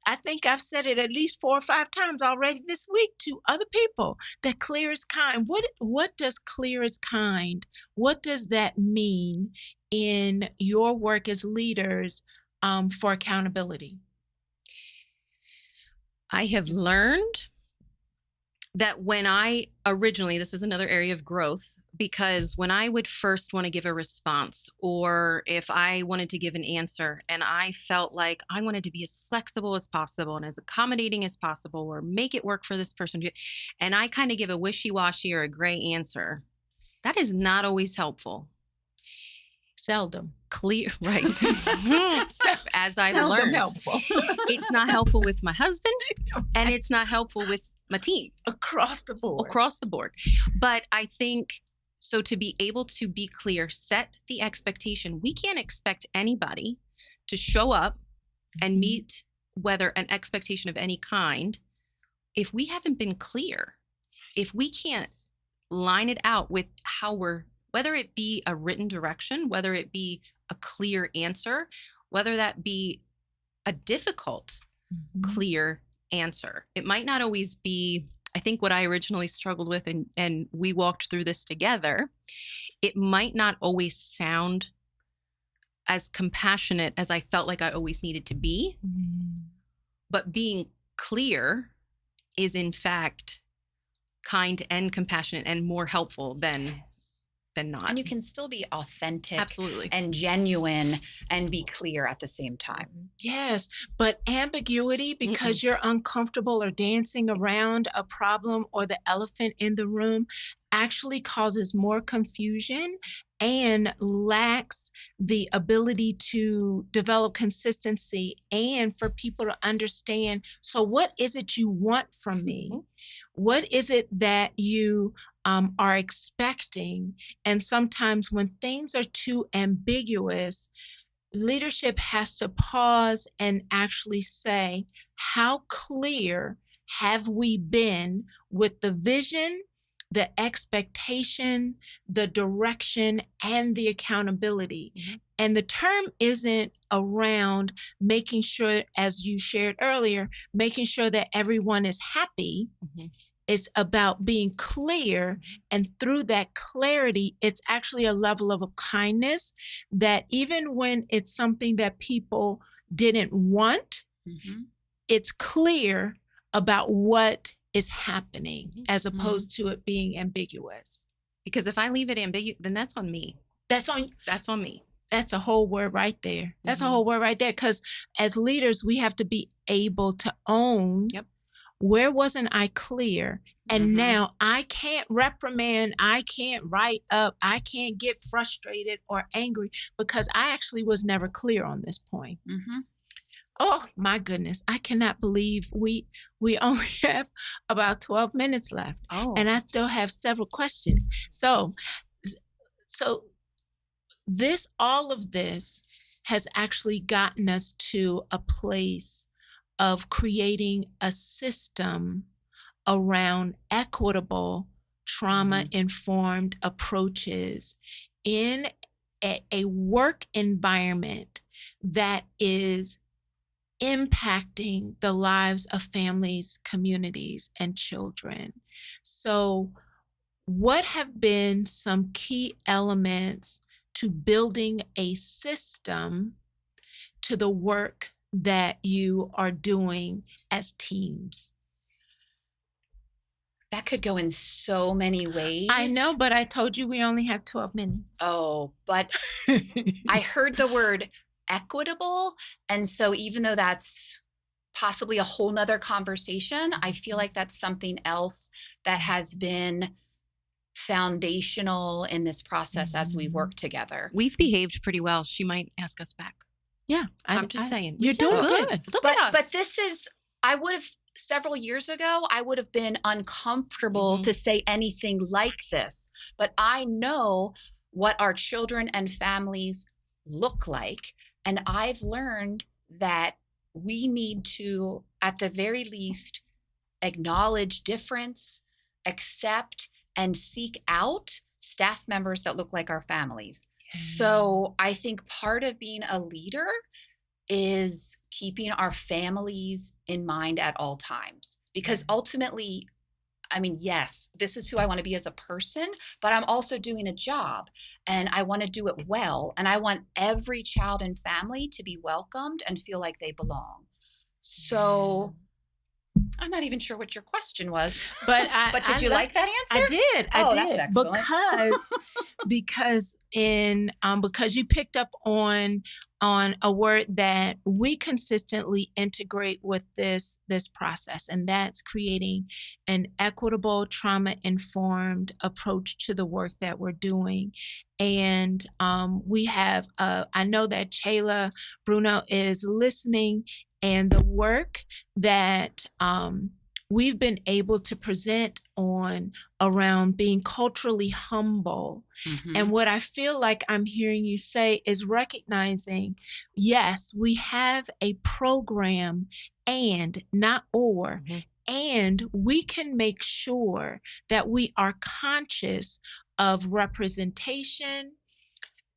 I think I've said it at least 4 or 5 times already this week to other people that clear is kind. What does clear is kind? What does that mean in your work as leaders for accountability? I have learned that when I originally, this is another area of growth, because when I would first want to give a response, or if I wanted to give an answer and I felt like I wanted to be as flexible as possible and as accommodating as possible, or make it work for this person, and I kind of give a wishy washy or a gray answer, that is not always helpful. Seldom. Clear, right. As I've Seldom learned, helpful. it's not helpful with my husband and it's not helpful with my team Across the board. across the board. But I think so to be able to be clear, set the expectation. We can't expect anybody to show up and meet whether an expectation of any kind if we haven't been clear, if we can't line it out with how we're, whether it be a written direction, whether it be a clear answer, whether that be a difficult, clear answer. It might not always be, I think what I originally struggled with, and we walked through this together, it might not always sound as compassionate as I felt like I always needed to be, but being clear is in fact kind and compassionate and more helpful than not. and you can still be authentic Absolutely. and genuine and be clear at the same time. Yes, but ambiguity because you're uncomfortable or dancing around a problem or the elephant in the room actually causes more confusion and lacks the ability to develop consistency and for people to understand. So, what is it you want from me? What is it that you are expecting? And sometimes when things are too ambiguous, leadership has to pause and actually say, how clear have we been with the vision, the expectation, the direction, and the accountability? And the term isn't around making sure, as you shared earlier, making sure that everyone is happy. It's about being clear. And through that clarity, it's actually a level of kindness that even when it's something that people didn't want, it's clear about what is happening as opposed to it being ambiguous. Because if I leave it ambiguous, then that's on me. That's on me. That's a whole word right there. That's a whole word right there. Because as leaders, we have to be able to own where wasn't I clear? And now I can't reprimand, I can't write up, I can't get frustrated or angry because I actually was never clear on this point. Oh my goodness, I cannot believe we only have about 12 minutes left. And I still have several questions. So all of this has actually gotten us to a place of creating a system around equitable, trauma-informed approaches in a work environment that is impacting the lives of families, communities, and children. So, what have been some key elements to building a system to the work that you are doing as teams? That could go in so many I know, ways. but I told you we only have 12 minutes. Oh, but I heard the word equitable. And so even though that's possibly a whole nother conversation, I feel like that's something else that has been foundational in this process as we've Mhm. worked together. We've behaved pretty well. She might ask us back. Yeah, I'm just saying. you're We've done doing good. good. Look at But us. this is I would have several years ago, I would have been uncomfortable Mhm. to say anything like this. But I know what our children and families look like. And I've learned that we need to, at the very least, acknowledge difference, accept, and seek out staff members that look like our families. So I Yes. think part of being a leader is keeping our families in mind at all times. Because ultimately, I mean, yes, this is who I want to be as a person, but I'm also doing a job and I want to do it well. And I want every child and family to be welcomed and feel like they belong. Yeah. So I'm not even sure what your question was, But but did you love like that I answer? did, I Oh, that's did excellent. because you picked up on a word that we consistently integrate with this process, and that's creating an equitable, trauma-informed approach to the work that we're doing. And we have I know that Chayla Bruno is listening, and the work that we've been able to present on around being culturally humble. And Mhm, what I feel like I'm hearing you say is recognizing, yes, we have a program and not or. Mhm. And we can make sure that we are conscious of representation,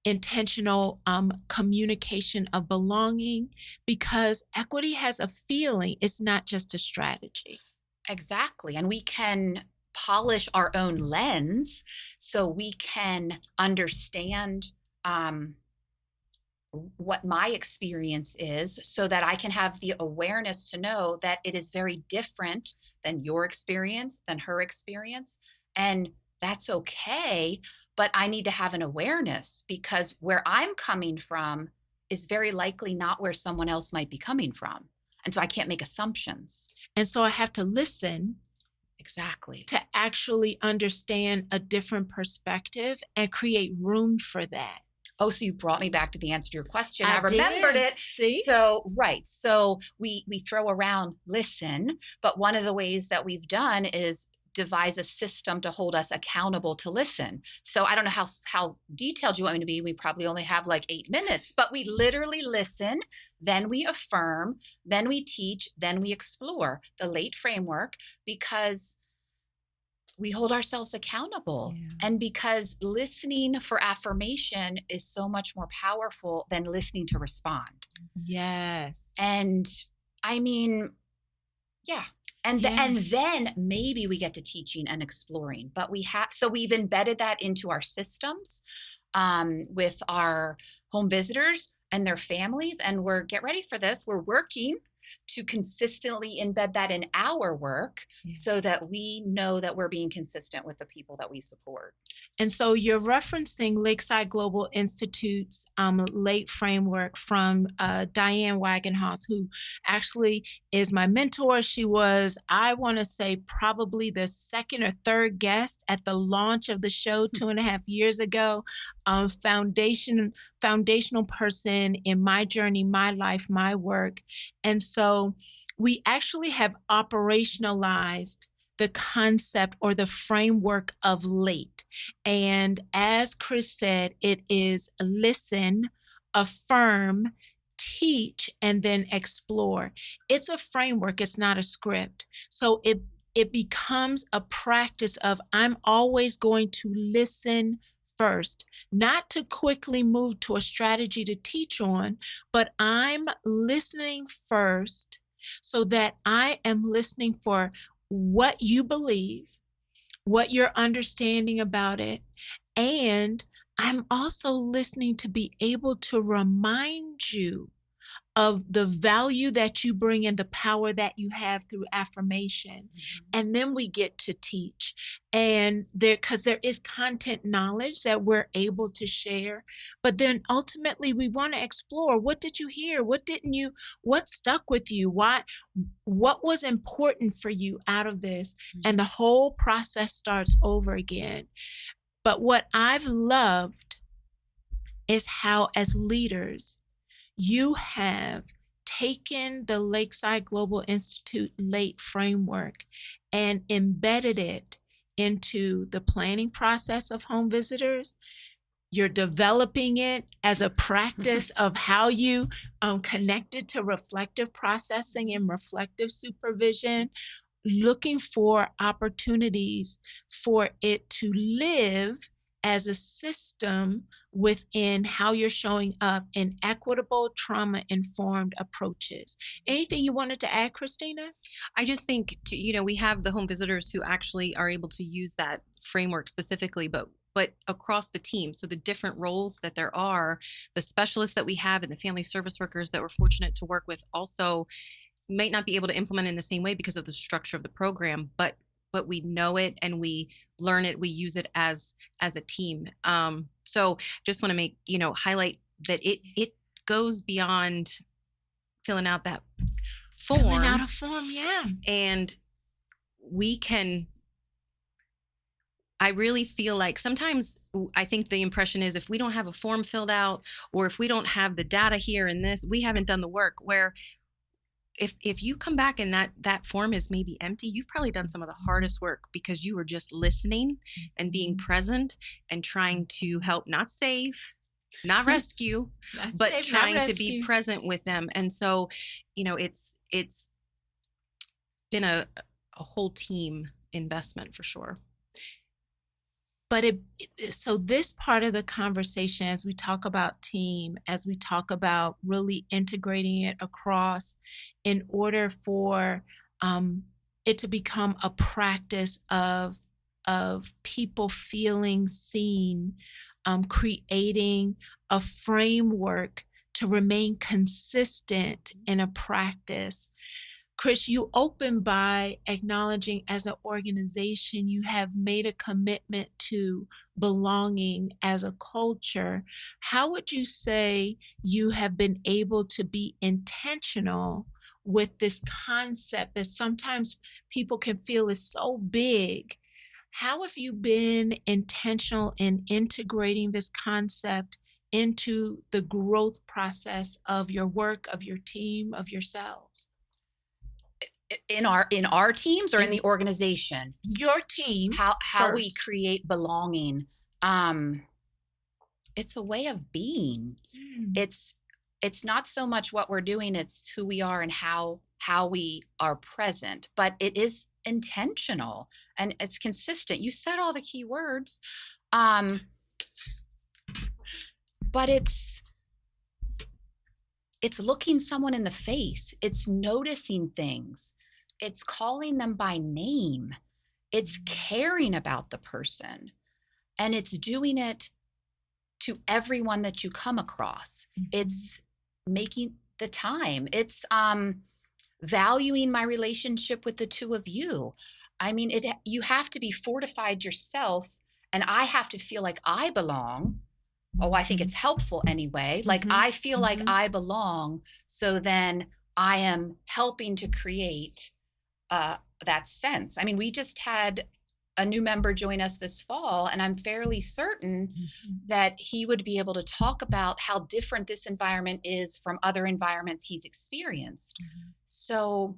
intentional communication of belonging, because equity has a feeling, it's not just a strategy. exactly, and we can polish our own lens so we can understand, um, what my experience is so that I can have the awareness to know that it is very different than your experience, than her experience. And that's okay. But I need to have an awareness because where I'm coming from is very likely not where someone else might be coming from. And so I can't make assumptions. And so I have to listen Exactly. to actually understand a different perspective and create room for that. Oh, so you brought me back to the answer to your question. I I remembered did. it. See? So, right. So we throw around listen, but one of the ways that we've done is devise a system to hold us accountable to listen. So I don't know how detailed you want me to be. We probably only have like 8 minutes, but we literally listen, then we affirm, then we teach, then we explore the late framework because we hold ourselves accountable. Yeah. And because listening for affirmation is so much more powerful than listening to respond. Yes. And I mean, yeah. Yeah. And then maybe we get to teaching and exploring, but we've embedded that into our systems with our home visitors and their families. And get ready for this. We're working to consistently embed that in our work so Yes. that we know that we're being consistent with the people that we support. And so you're referencing Lakeside Global Institute's late framework from Diane Wagenhaus, who actually is my mentor. She was, I want to say, probably the second or third guest at the launch of the show 2.5 years ago. Foundational person in my journey, my life, my work. And so we actually have operationalized the concept or the framework of late. And as Chris said, it is listen, affirm, teach, and then explore. It's a framework, it's not a script. So it becomes a practice of I'm always going to listen first, not to quickly move to a strategy to teach on, but I'm listening first so that I am listening for what you believe, what you're understanding about it. And I'm also listening to be able to remind you of the value that you bring and the power that you have through affirmation. And then we get to teach. And because there is content knowledge that we're able to share, but then ultimately we want to explore, what did you hear? What didn't you, what stuck with you? What was important for you out of this? And the whole process starts over again. But what I've loved is how, as leaders, you have taken the Lakeside Global Institute LATE framework and embedded it into the planning process of home visitors. You're developing it as a practice of how you connected to reflective processing and reflective supervision, looking for opportunities for it to live as a system within how you're showing up in equitable, trauma-informed approaches. Anything you wanted to add, Christina? I just think, we have the home visitors who actually are able to use that framework specifically, but across the team. So the different roles that there are, the specialists that we have and the family service workers that we're fortunate to work with also might not be able to implement it in the same way because of the structure of the program, but we know it and we learn it, we use it as a team. So just want to make, highlight that it goes beyond filling out that form. Filling out a form, yeah. And I really feel like sometimes I think the impression is if we don't have a form filled out or if we don't have the data here in this, we haven't done the work. Where if you come back and that form is maybe empty, you've probably done some of the hardest work because you were just listening and being present and trying to help, not save, not rescue, but trying to be present with them. And so, it's been a whole team investment for sure. But so this part of the conversation, as we talk about team, as we talk about really integrating it across in order for it to become a practice of people feeling seen, creating a framework to remain consistent in a practice. Chris, you open by acknowledging as an organization, you have made a commitment to belonging as a culture. How would you say you have been able to be intentional with this concept that sometimes people can feel is so big? How have you been intentional in integrating this concept into the growth process of your work, of your team, of yourselves? In our teams or in the organization? Your team. How we create belonging. It's a way of being. It's not so much what we're doing, it's who we are and how we are present, but it is intentional and it's consistent. You said all the key words. But it's looking someone in the face. It's noticing things. It's calling them by name. It's caring about the person. And it's doing it to everyone that you come across. It's making the time. It's valuing my relationship with the two of you. I mean, you have to be fortified yourself, and I have to feel like I belong. Oh, I think it's helpful anyway. Like I feel like I belong. So then I am helping to create that sense. I mean, we just had a new member join us this fall, and I'm fairly certain that he would be able to talk about how different this environment is from other environments he's experienced. So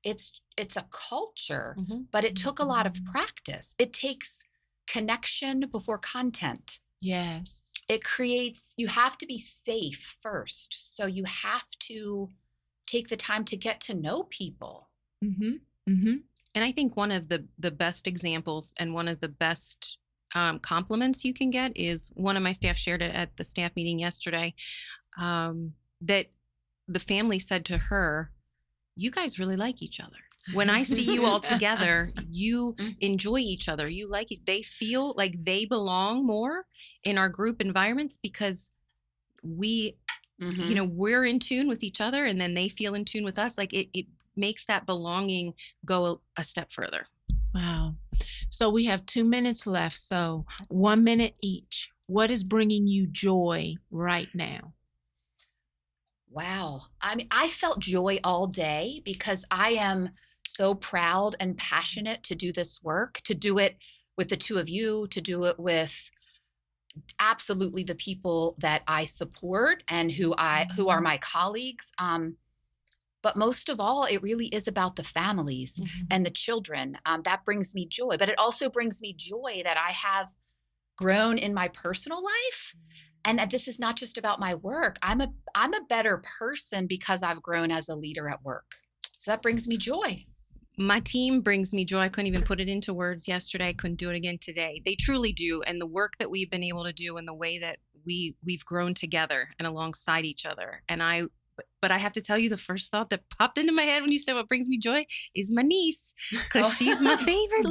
it's a culture, but it took a lot of practice. It takes connection before content. Yes. You have to be safe first. So you have to take the time to get to know people. And I think one of the best examples and one of the best compliments you can get is one of my staff shared it at the staff meeting yesterday, that the family said to her, "You guys really like each other. When I see you all together, you enjoy each other. You like it." They feel like they belong more in our group environments because we Mhm. we're in tune with each other and then they feel in tune with us. Like it makes that belonging go a step further. Wow. So we have 2 minutes left. So That's 1 minute each. What is bringing you joy right now? Wow. I mean, I felt joy all day because I am so proud and passionate to do this work, to do it with the two of you, to do it with absolutely the people that I support and who are Mhm. my colleagues. But most of all, it really is about the families Mhm. and the children. That brings me joy, but it also brings me joy that I have grown in my personal life, and that this is not just about my work. I'm a better person because I've grown as a leader at work. So that brings me joy. My team brings me joy. I couldn't even put it into words yesterday. I couldn't do it again today. They truly do. And the work that we've been able to do and the way that we've grown together and alongside each other. And but I have to tell you, the first thought that popped into my head when you said what brings me joy is my niece, because she's my Oh. favorite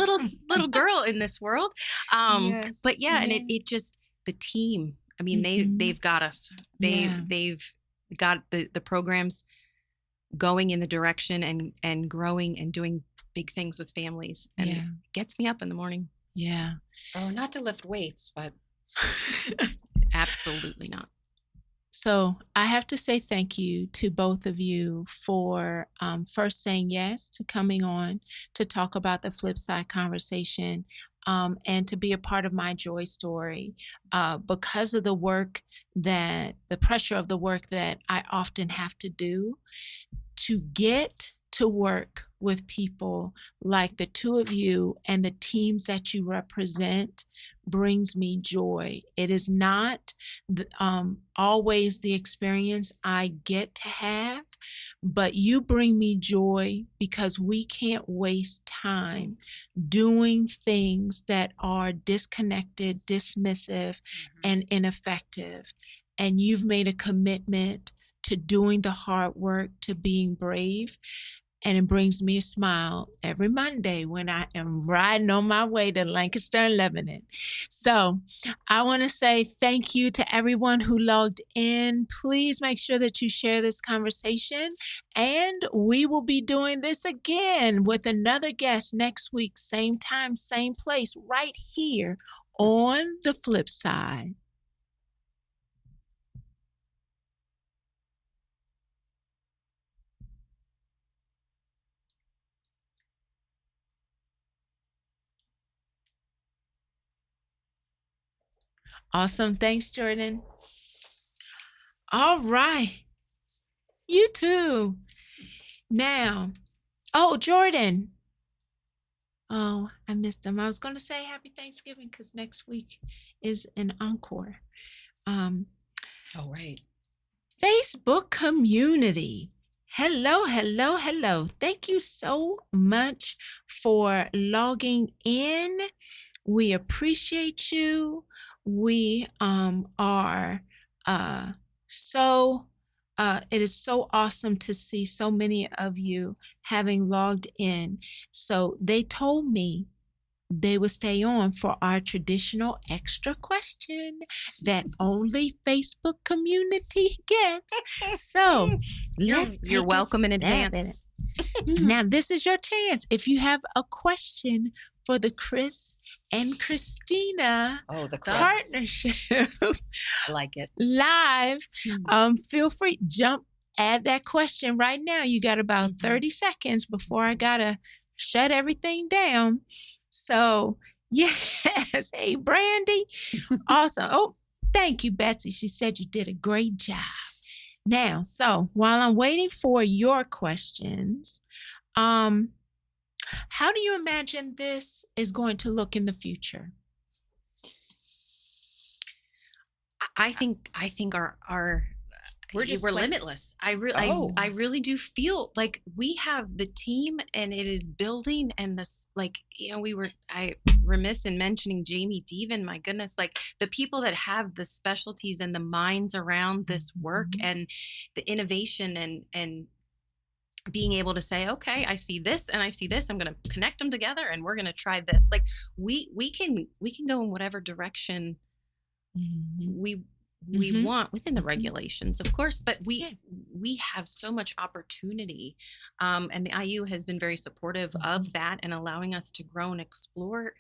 little girl in this world. But Yes. yeah, and it Yes. just the team. I mean, Mhm. they've got us. Yeah. They've got the programs going in the direction and growing and doing big things with families, and it Yeah. gets me up in the morning. Yeah. Oh, not to lift weights, but Absolutely not. So I have to say thank you to both of you for first saying yes to coming on to talk about the flip side conversation, and to be a part of my joy story. Because of the pressure of the work that I often have to do, to get to work with people like the two of you and the teams that you represent brings me joy. It is not always the experience I get to have, but you bring me joy because we can't waste time doing things that are disconnected, dismissive, Mhm. and ineffective. And you've made a commitment to doing the hard work, to being brave. And it brings me a smile every Monday when I am riding on my way to Lancaster, Lebanon. So I want to say thank you to everyone who logged in. Please make sure that you share this conversation. And we will be doing this again with another guest next week, same time, same place, right here on the flip side. Awesome. Thanks, Jordan. All right. You too. Now, oh, Jordan. Oh, I missed him. I was going to say happy Thanksgiving because next week is an encore. Um, Oh, right. Facebook community. Hello, hello, hello. Thank you so much for logging in. We appreciate you. We are so it is so awesome to see so many of you having logged in. So they told me they would stay on for our traditional extra question that only Facebook community gets. So let's You're take a welcome in stab at it. advance. Now, this is your chance. If you have a question for the Chris and Christina Oh, the Chris. partnership I like it. live, Mm. feel free, add that question right now. You got about Mhm. 30 seconds before I got to shut everything down. So, yes. Hey, Brandy. Awesome. Oh, thank you, Betsy. She said you did a great job. Now, so while I'm waiting for your questions, how do you imagine this is going to look in the future? I think our We're just we're playing. limitless. Oh, I really do feel like we have the team and it is building, and this, like, I remiss in mentioning Jamie Deven. My goodness, like the people that have the specialties and the minds around this work Mhm. and the innovation and being able to say, okay, I see this and I see this, I'm going to connect them together and we're going to try this. Like we can go in whatever direction Mhm. we we Mhm. want within the Mhm. regulations, of course, but Yeah. we have so much opportunity, and the IU has been very supportive Mhm. of that and allowing us to grow and explore.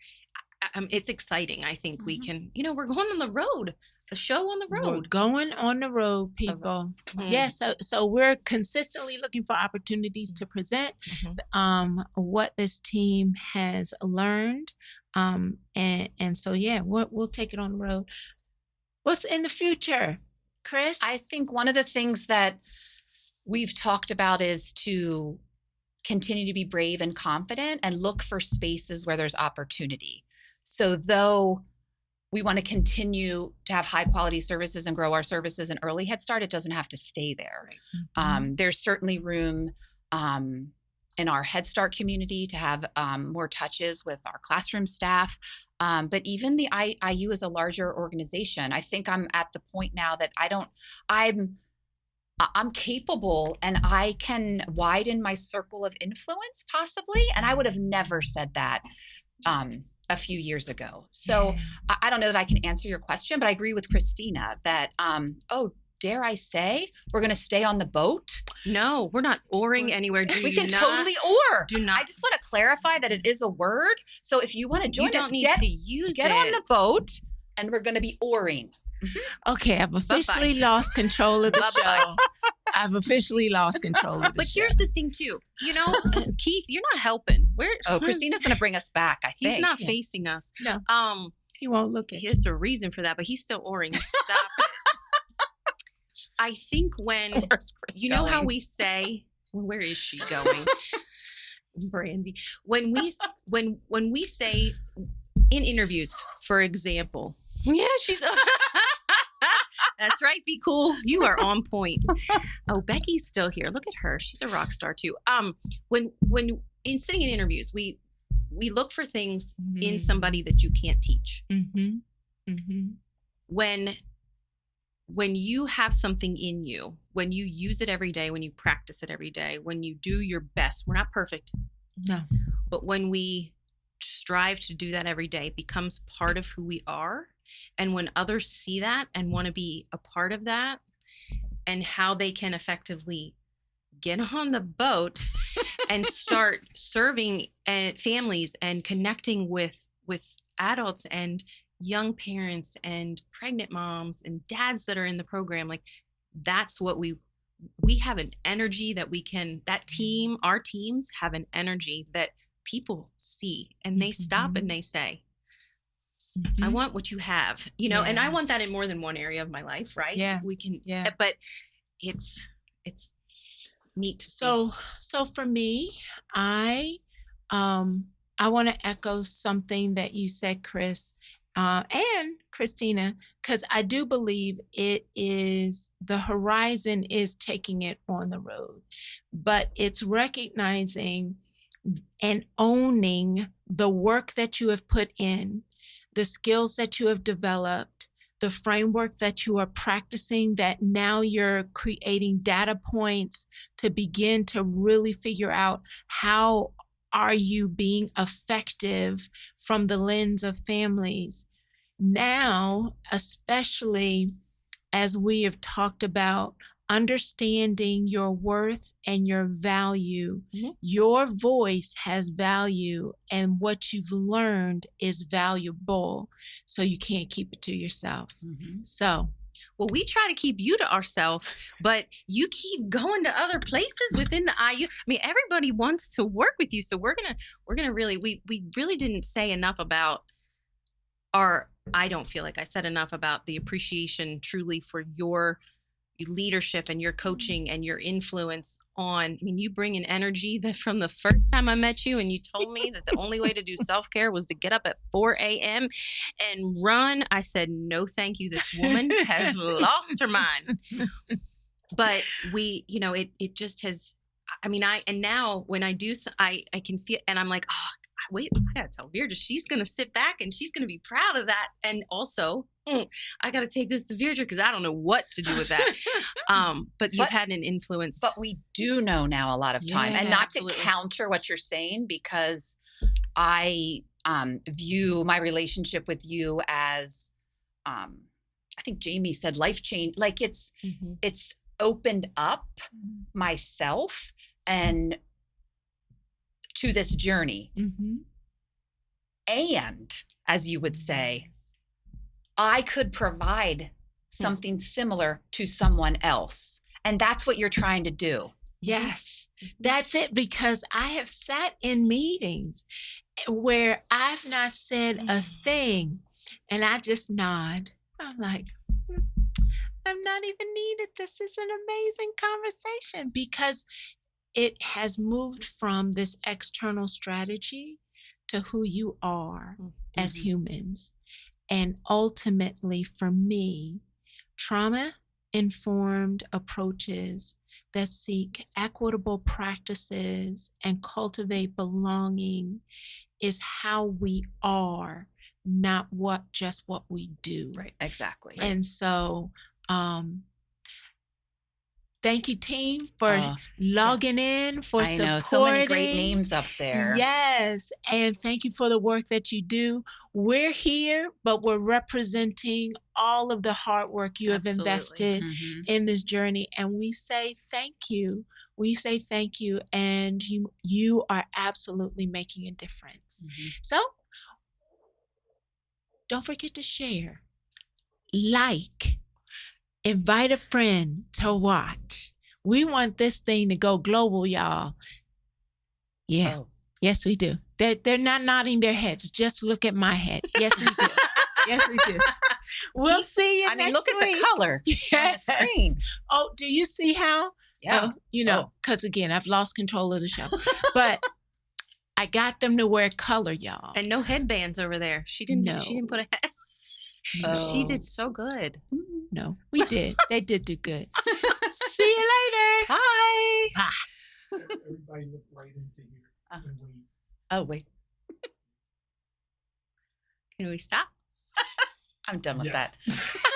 It's exciting. I think we Mhm. can, we're going on the road, a show on the We're road. going on the road, Of, people. mm, Yeah, so we're consistently looking for opportunities to present mhm. what this team has learned. And so yeah, we'll take it on the road. What's in the future, Chris? I think one of the things that we've talked about is to continue to be brave and confident and look for spaces where there's opportunity. So, though we want to continue to have high quality services and grow our services in early Head Start, it doesn't have to stay there. Right. Mhm. There's certainly room in our Head Start community to have more touches with our classroom staff. But even the IU is a larger organization. I think I'm at the point now that I'm I'm capable and I can widen my circle of influence possibly. And I would have never said that a few years ago. So Yeah. I don't know that I can answer your question, but I agree with Christina that, oh, dare I say, we're going to stay on the boat. No, we're not oaring We're- anywhere. Do We can not, totally oar. do not. I just want to clarify that it is a word. So if you want to join You don't us, need to use get it. on the boat and we're going to be oaring. Okay, I've officially Bye-bye. lost control of the Bye-bye. show. I've officially lost control of the But show. here's the thing, too. Keith, you're not helping. Oh, Christina's going to bring us back, I think. He's not Yes. facing us. No. He won't look at There's a reason for that, but he's still oaring. You stop it. I think when Where's Chris you know how going? we say, well, where is she going? Brandy. When we say in interviews, for example, yeah, she's that's right, be cool. You are on point. Oh, Becky's still here. Look at her. She's a rock star too. When in sitting in interviews, we look for things in somebody that you can't teach. Mm-hmm. Mm-hmm. When you have something in you, when you use it every day, when you practice it every day, when you do your best, we're not perfect, No. but when we strive to do that every day, it becomes part of who we are. And when others see that and want to be a part of that and how they can effectively get on the boat and start serving families and connecting with adults and young parents and pregnant moms and dads that are in the program, like that's what we have an energy that our teams have an energy that people see and they stop and they say, I want what you have, and I want that in more than one area of my life, right? Yeah. We can, Yeah. but it's neat to see. So for me, I want to echo something that you said, Chris, and Christina, because I do believe it is the horizon is taking it on the road, but it's recognizing and owning the work that you have put in, the skills that you have developed, the framework that you are practicing, that now you're creating data points to begin to really figure out how are you being effective from the lens of families. Now, especially as we have talked about understanding your worth and your value, your voice has value and what you've learned is valuable. So you can't keep it to yourself. So, well, we try to keep you to ourselves, but you keep going to other places within the IU. I mean, everybody wants to work with you. So we're gonna really, we really didn't say enough about I don't feel like I said enough about the appreciation truly for your leadership and your coaching and your influence on. I mean, you bring an energy that from the first time I met you and you told me that the only way to do self-care was to get up at 4 a.m. and run. I said, no, thank you. This woman has lost her mind. But it just has, I mean, and now when I do, I can feel, and I'm like, oh, wait, I gotta tell Virja, she's gonna sit back and she's gonna be proud of that. And also, I gotta take this to Virja because I don't know what to do with that. But you've had an influence. But we do know now a lot of time, and Yeah, not absolutely. to counter what you're saying, because I view my relationship with you as I think Jamie said life change. Like Mhm. it's opened up myself and to this journey. Mm-hmm. And as you would say, Yes. I could provide something similar to someone else. And that's what you're trying to do. Yes, that's it. Because I have sat in meetings where I've not said a thing and I just nod. I'm like, "Hmm, I'm not even needed. This is an amazing conversation," because it has moved from this external strategy to who you are as Mhm. humans. And ultimately, for me, trauma informed approaches that seek equitable practices and cultivate belonging is how we are, not what we do. Right. Exactly. And so, um, thank you, team, for Uh, logging in, for I know so many great supporting. names up there. Yes, and thank you for the work that you do. We're here, but we're representing all of the hard work you have Absolutely. invested Mhm. in this journey, and we say thank you. We say thank you, and you are absolutely making a difference. Mhm. So don't forget to share, like, invite a friend to watch. We want this thing to go global, y'all. Yeah. Oh. Yes, we do. They're not nodding their heads. Just look at my head. Yes, we do. Yes, we do. We'll Keep- see you I mean, next look at week. the color on the Yes. screen. Oh, do you see how? Yeah. Oh. Because again, I've lost control of the show. But I got them to wear color, y'all. And no headbands over there. She didn't put a head. She Oh. did so good. No, we did. They did do good. See you later. Bye. Bye. Everybody look right into here and wait. Oh, wait. Can we stop? I'm done with Yes. that.